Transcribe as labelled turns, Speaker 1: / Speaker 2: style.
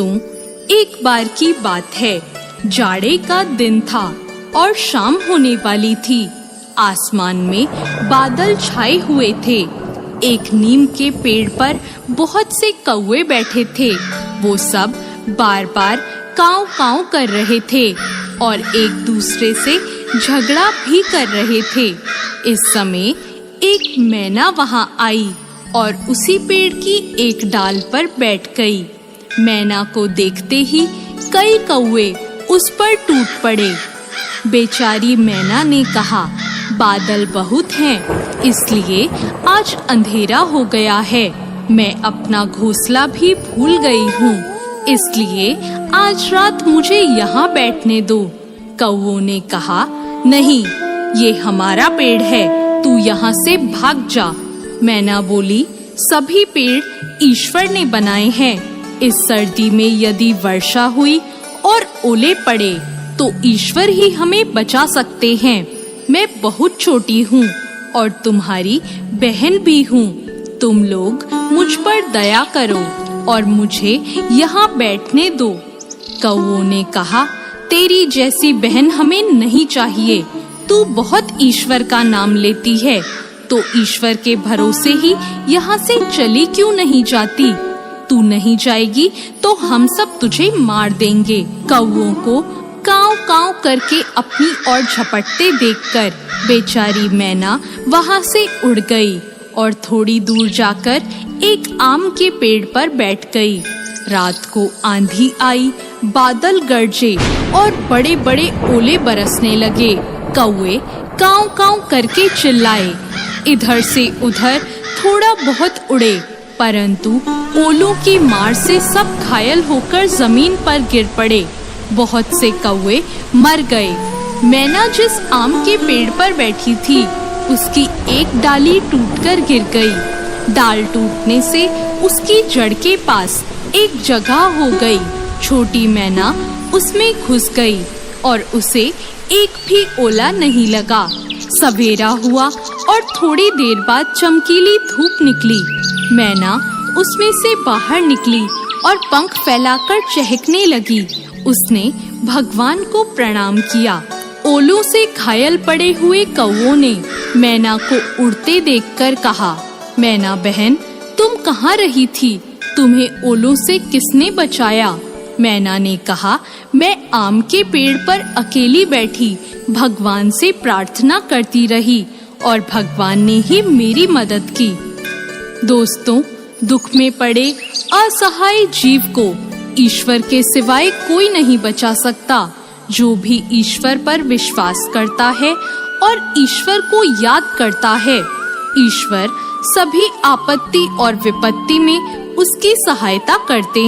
Speaker 1: दोस्तों, एक बार की बात है। जाड़े का दिन था और शाम होने वाली थी। आसमान में बादल छाए हुए थे। एक नीम के पेड़ पर बहुत से कौवे बैठे थे। वो सब बार-बार काव काव कर रहे थे और एक दूसरे से झगड़ा भी कर रहे थे। इस समय एक मैना वहां आई और उसी पेड़ की एक डाल पर बैठ गई। मैना को देखते ही कई कौवे उस पर टूट पड़े। बेचारी मैना ने कहा, बादल बहुत हैं, इसलिए आज अंधेरा हो गया है। मैं अपना घोंसला भी भूल गई हूँ, इसलिए आज रात मुझे यहाँ बैठने दो। कौवों ने कहा, नहीं, ये हमारा पेड़ है, तू यहाँ से भाग जा। मैना बोली, सभी पेड़ ईश्वर ने बनाए हैं। इस सर्दी में यदि वर्षा हुई और ओले पड़े तो ईश्वर ही हमें बचा सकते हैं। मैं बहुत छोटी हूँ और तुम्हारी बहन भी हूँ। तुम लोग मुझ पर दया करो और मुझे यहाँ बैठने दो। कौवों ने कहा, तेरी जैसी बहन हमें नहीं चाहिए। तू बहुत ईश्वर का नाम लेती है, तो ईश्वर के भरोसे ही यहाँ से चली क्यों नहीं जाती? तू नहीं जाएगी तो हम सब तुझे मार देंगे। कौवों को काव काव करके अपनी ओर झपटते देखकर बेचारी मैना वहां से उड़ गई और थोड़ी दूर जाकर एक आम के पेड़ पर बैठ गई। रात को आंधी आई, बादल गरजे और बड़े-बड़े ओले बरसने लगे। कौवे काव काव करके चिल्लाए। इधर से उधर थोड़ा बहुत उड़े, परंतु ओलों की मार से सब घायल होकर जमीन पर गिर पड़े। बहुत से कौवे मर गए। मैना जिस आम के पेड़ पर बैठी थी, उसकी एक डाली टूटकर गिर गई। डाल टूटने से उसकी जड़ के पास एक जगह हो गई। छोटी मैना उसमें घुस गई और उसे एक भी ओला नहीं लगा। सवेरा हुआ और थोड़ी देर बाद चमकीली धूप निकली। मैना उसमें से बाहर निकली और पंख फैलाकर चहकने लगी। उसने भगवान को प्रणाम किया। ओलों से घायल पड़े हुए कौवों ने मैना को उड़ते देखकर कहा, मैना बहन, तुम कहाँ रही थी? तुम्हें ओलों से किसने बचाया? मैना ने कहा, मैं आम के पेड़ पर अकेली बैठी भगवान से प्रार्थना करती रही और भगवान ने ही मेरी मदद की। दोस्तों, दुख में पड़े असहाय जीव को ईश्वर के सिवाय कोई नहीं बचा सकता। जो भी ईश्वर पर विश्वास करता है और ईश्वर को याद करता है, ईश्वर सभी आपत्ति और विपत्ति में उसकी सहायता करते